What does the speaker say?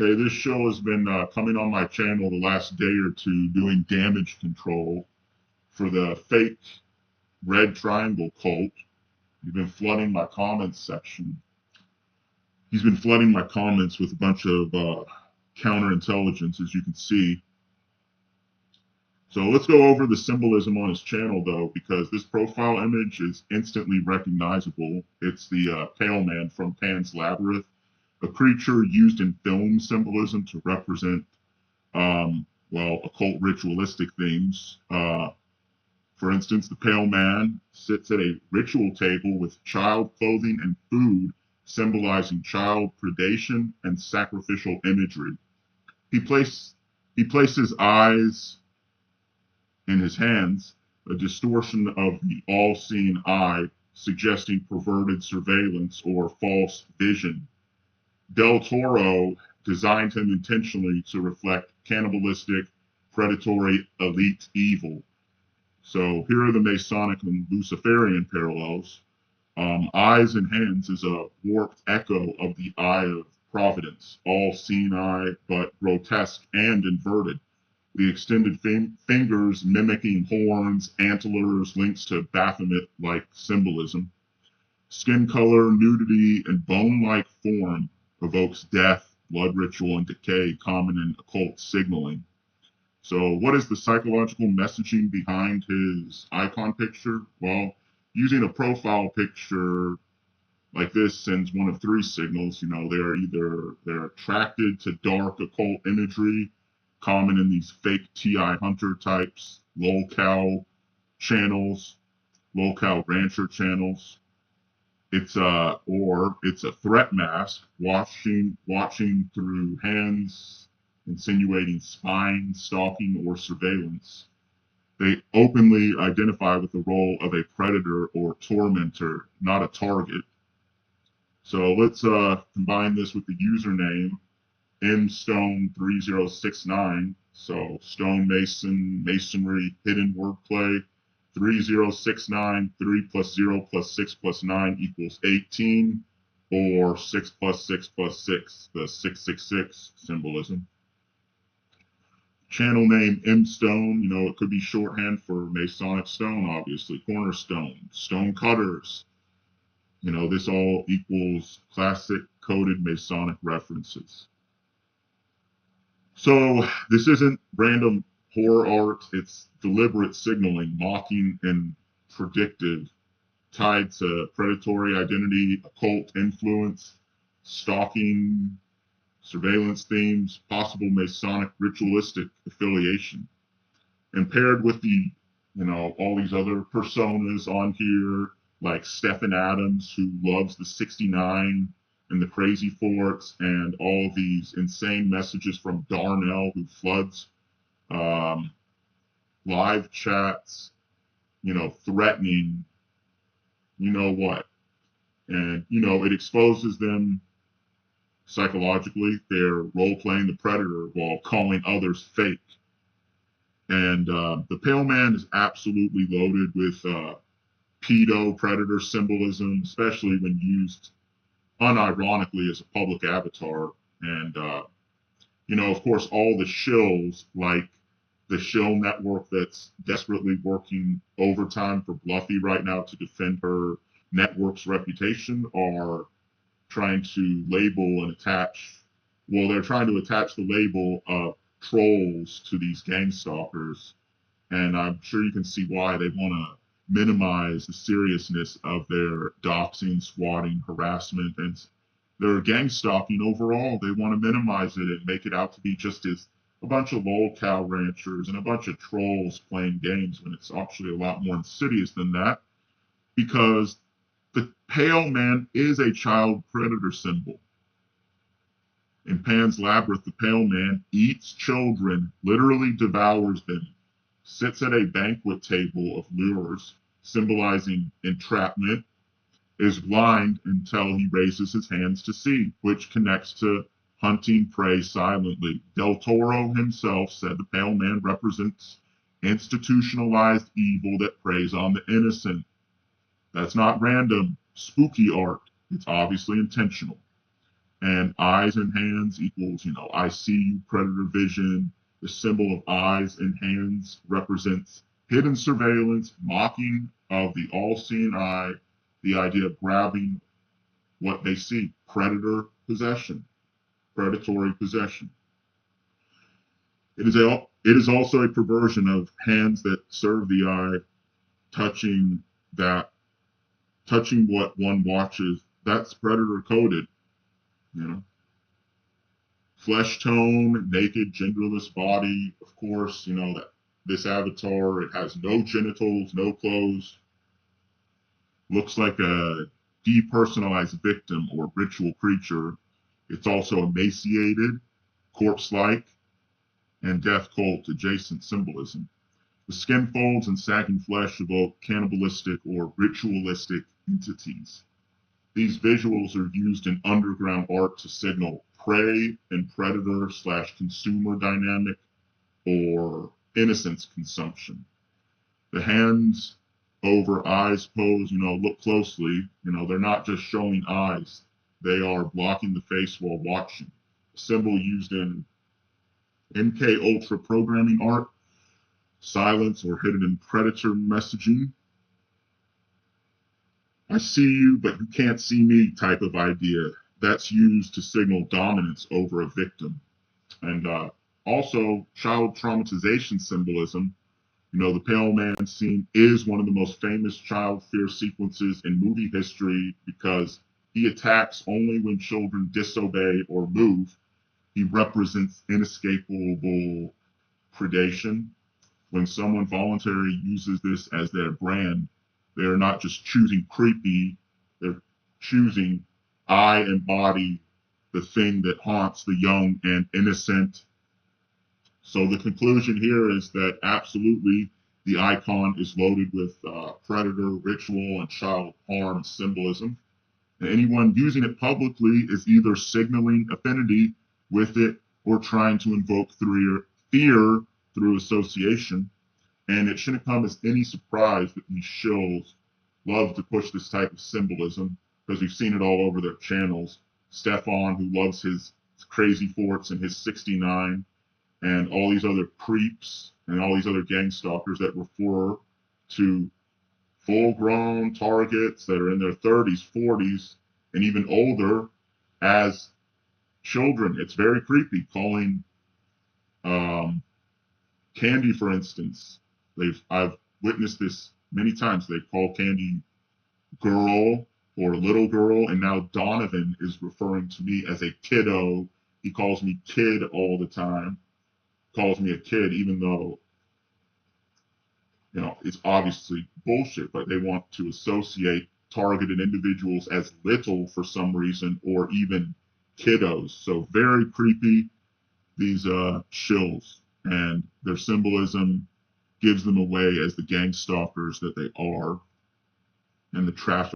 Okay, this show has been coming on my channel the last day or two doing damage control for the fake red triangle cult. You've been flooding my comments section. He's been flooding my comments with a bunch of counterintelligence, as you can see. So let's go over the symbolism on his channel, though, because this profile image is instantly recognizable. It's the Pale Man from Pan's Labyrinth, a creature used in film symbolism to represent, occult ritualistic themes. For instance, the Pale Man sits at a ritual table with child clothing and food, symbolizing child predation and sacrificial imagery. He places eyes in his hands, a distortion of the all-seeing eye, suggesting perverted surveillance or false vision. Del Toro designed him intentionally to reflect cannibalistic, predatory, elite evil. So here are the Masonic and Luciferian parallels. Eyes and hands is a warped echo of the eye of providence, all-seeing eye, but grotesque and inverted. The extended fingers mimicking horns, antlers, links to Baphomet-like symbolism. Skin color, nudity, and bone-like form evokes death, blood ritual, and decay common in occult signaling. So what is the psychological messaging behind his icon picture? Well, using a profile picture like this sends one of three signals. They're attracted to dark occult imagery, common in these fake TI Hunter types, lolcow channels, lolcow rancher channels. It's a threat mask, watching through hands, insinuating spying, stalking, or surveillance. They openly identify with the role of a predator or tormentor, not a target. So let's combine this with the username mstone3069. So stonemason, masonry, hidden wordplay. 3069, 3 plus 0 plus 6 plus 9 equals 18, or 6 plus 6 plus 6, the 666 symbolism. Channel name mstone, it could be shorthand for Masonic stone, obviously. Cornerstone, stone cutters. This all equals classic coded Masonic references. So this isn't random horror art, it's deliberate signaling, mocking and predictive, tied to predatory identity, occult influence, stalking, surveillance themes, possible Masonic ritualistic affiliation. And paired with the, all these other personas on here, like Stephen Adams, who loves the 69 and the Crazy Forts, and all these insane messages from Darnell, who floods live chats, threatening, what. And, it exposes them psychologically. They're role-playing the predator while calling others fake. And the Pale Man is absolutely loaded with pedo-predator symbolism, especially when used unironically as a public avatar. And, of course, all the shills, like the shill network that's desperately working overtime for Bluffy right now to defend her network's reputation, are trying to label and attach, they're trying to attach the label of trolls to these gangstalkers. And I'm sure you can see why they want to minimize the seriousness of their doxing, swatting, harassment, and their gangstalking overall. They want to minimize it and make it out to be just as a bunch of lolcow ranchers and a bunch of trolls playing games, when it's actually a lot more insidious than that, because the Pale Man is a child predator symbol. In Pan's Labyrinth, the Pale Man eats children, literally devours them, sits at a banquet table of lures, symbolizing entrapment, is blind until he raises his hands to see, which connects to hunting prey silently. Del Toro himself said the Pale Man represents institutionalized evil that preys on the innocent. That's not random, spooky art. It's obviously intentional. And eyes and hands equals, I see you, predator vision. The symbol of eyes and hands represents hidden surveillance, mocking of the all-seeing eye, the idea of grabbing what they see, predator possession, predatory possession. It is also a perversion of hands that serve the eye, touching what one watches. That's predator coded, you know. Flesh tone, naked, genderless body. Of course, that this avatar, it has no genitals, no clothes. Looks like a depersonalized victim or ritual creature. It's also emaciated, corpse-like, and death cult adjacent symbolism. The skin folds and sagging flesh evoke cannibalistic or ritualistic entities. These visuals are used in underground art to signal prey and predator/consumer dynamic or innocence consumption. The hands over eyes pose, look closely, they're not just showing eyes, they are blocking the face while watching. A symbol used in MK Ultra programming art, silence or hidden in predator messaging. I see you, but you can't see me type of idea. That's used to signal dominance over a victim. And also, child traumatization symbolism. The Pale Man scene is one of the most famous child fear sequences in movie history because he attacks only when children disobey or move. He represents inescapable predation. When someone voluntarily uses this as their brand, they are not just choosing creepy, they're choosing I embody the thing that haunts the young and innocent. So the conclusion here is that absolutely the icon is loaded with predator, ritual, and child harm symbolism. And anyone using it publicly is either signaling affinity with it or trying to invoke fear through association. And it shouldn't come as any surprise that these shills love to push this type of symbolism because we've seen it all over their channels. Stefan, who loves his crazy forts and his 69, and all these other creeps and all these other gang stalkers that refer to full-grown targets that are in their 30s, 40s, and even older as children. It's very creepy. Calling Candy, for instance, I've witnessed this many times. They call Candy girl or little girl, and now Donovan is referring to me as a kiddo. He calls me kid all the time. Calls me a kid, even though it's obviously bullshit, but they want to associate targeted individuals as little for some reason, or even kiddos. So very creepy, these shills, and their symbolism gives them away as the gang stalkers that they are, and the traffic